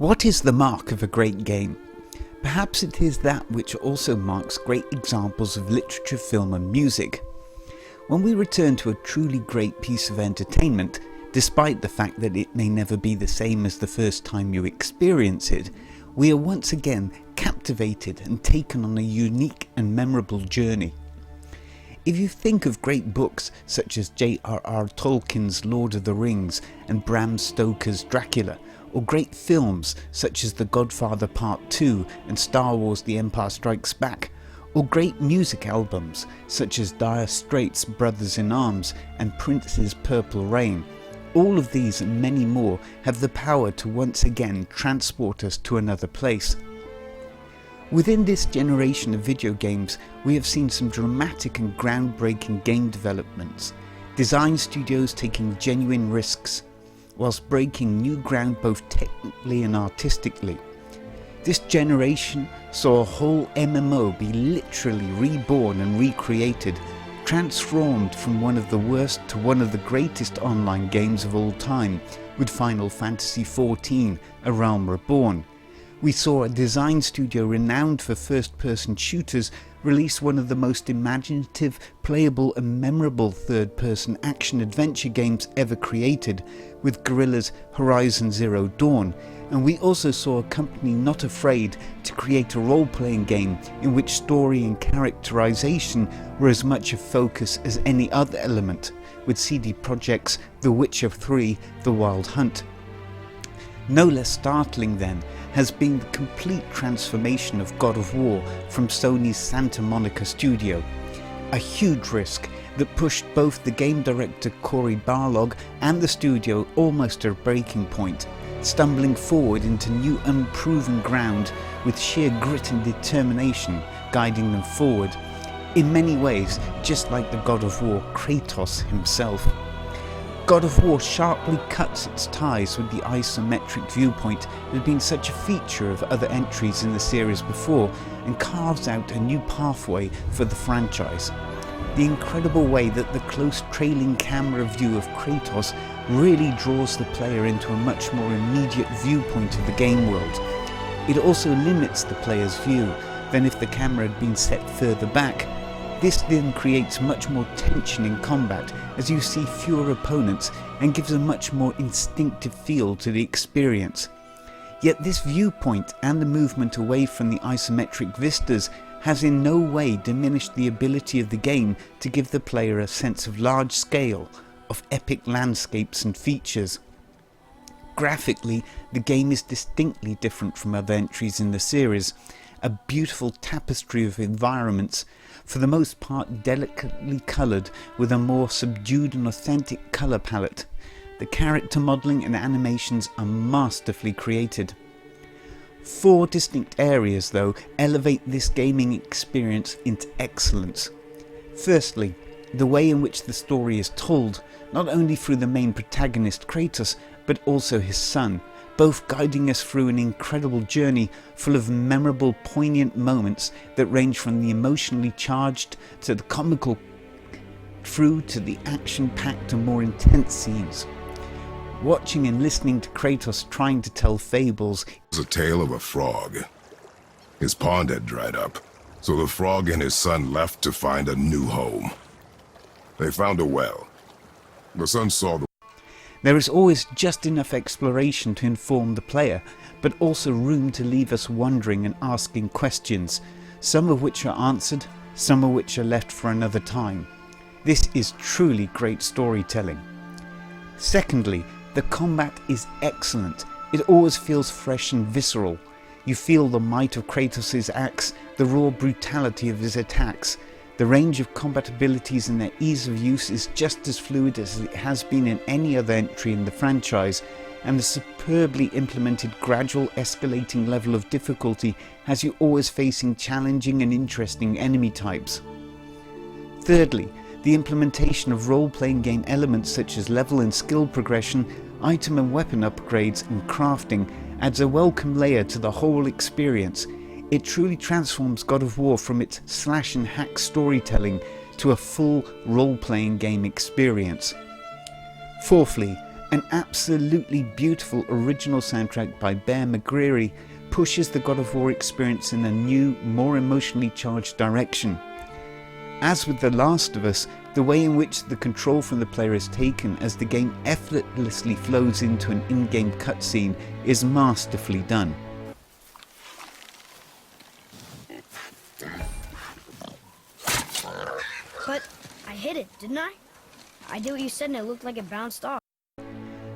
What is the mark of a great game? Perhaps it is that which also marks great examples of literature, film and music. When we return to a truly great piece of entertainment, despite the fact that it may never be the same as the first time you experience it, we are once again captivated and taken on a unique and memorable journey. If you think of great books such as J.R.R. Tolkien's Lord of the Rings and Bram Stoker's Dracula, or great films such as The Godfather Part 2 and Star Wars The Empire Strikes Back, or great music albums such as Dire Straits' Brothers in Arms and Prince's Purple Rain, all of these and many more have the power to once again transport us to another place. Within this generation of video games, we have seen some dramatic and groundbreaking game developments, design studios taking genuine risks, whilst breaking new ground both technically and artistically. This generation saw a whole MMO be literally reborn and recreated, transformed from one of the worst to one of the greatest online games of all time, with Final Fantasy XIV, A Realm Reborn. We saw a design studio renowned for first-person shooters release one of the most imaginative, playable and memorable third-person action-adventure games ever created, with Guerrilla's Horizon Zero Dawn, and we also saw a company not afraid to create a role-playing game in which story and characterization were as much a focus as any other element, with CD Projekt's The Witcher 3: The Wild Hunt. No less startling then has been the complete transformation of God of War from Sony's Santa Monica studio. A huge risk that pushed both the game director Cory Barlog and the studio almost to a breaking point, stumbling forward into new unproven ground with sheer grit and determination guiding them forward, in many ways just like the God of War Kratos himself. God of War sharply cuts its ties with the isometric viewpoint that had been such a feature of other entries in the series before, and carves out a new pathway for the franchise. The incredible way that the close trailing camera view of Kratos really draws the player into a much more immediate viewpoint of the game world. It also limits the player's view than if the camera had been set further back. This then creates much more tension in combat as you see fewer opponents and gives a much more instinctive feel to the experience. Yet this viewpoint and the movement away from the isometric vistas has in no way diminished the ability of the game to give the player a sense of large scale, of epic landscapes and features. Graphically, the game is distinctly different from other entries in the series, a beautiful tapestry of environments, for the most part delicately coloured with a more subdued and authentic colour palette. The character modelling and animations are masterfully created. 4 distinct areas though elevate this gaming experience into excellence. Firstly, the way in which the story is told, not only through the main protagonist Kratos, but also his son, both guiding us through an incredible journey full of memorable, poignant moments that range from the emotionally charged to the comical, through to the action-packed and more intense scenes. Watching and listening to Kratos trying to tell fables. It was a tale of a frog. His pond had dried up, so the frog and his son left to find a new home. They found a well. The son saw the There is always just enough exploration to inform the player, but also room to leave us wondering and asking questions, some of which are answered, some of which are left for another time. This is truly great storytelling. Secondly, the combat is excellent. It always feels fresh and visceral. You feel the might of Kratos' axe, the raw brutality of his attacks. The range of combat abilities and their ease of use is just as fluid as it has been in any other entry in the franchise, and the superbly implemented gradual escalating level of difficulty has you always facing challenging and interesting enemy types. Thirdly, the implementation of role-playing game elements such as level and skill progression, item and weapon upgrades and crafting adds a welcome layer to the whole experience. It truly transforms God of War from its slash and hack storytelling to a full role-playing game experience. Fourthly, An absolutely beautiful original soundtrack by Bear McCreary pushes the God of War experience in a new, more emotionally charged direction. As with The Last of Us, the way in which the control from the player is taken as the game effortlessly flows into an in-game cutscene is masterfully done. But I hit it, didn't I? I did what you said and it looked like it bounced off.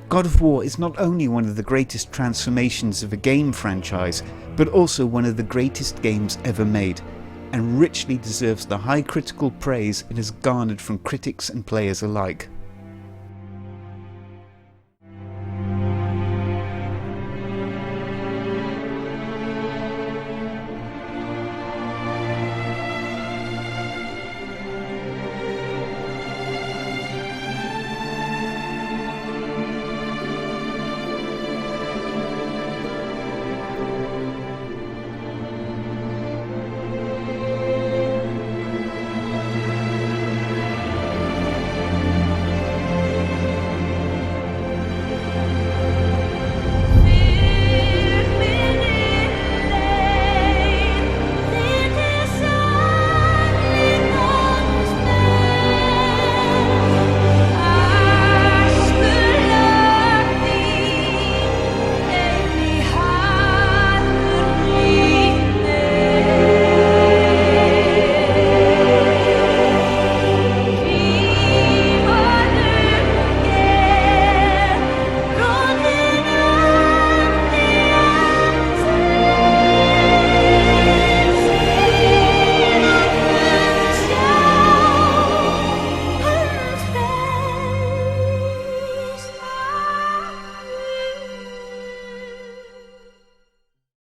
God of War is not only one of the greatest transformations of a game franchise, but also one of the greatest games ever made, and richly deserves the high critical praise it has garnered from critics and players alike.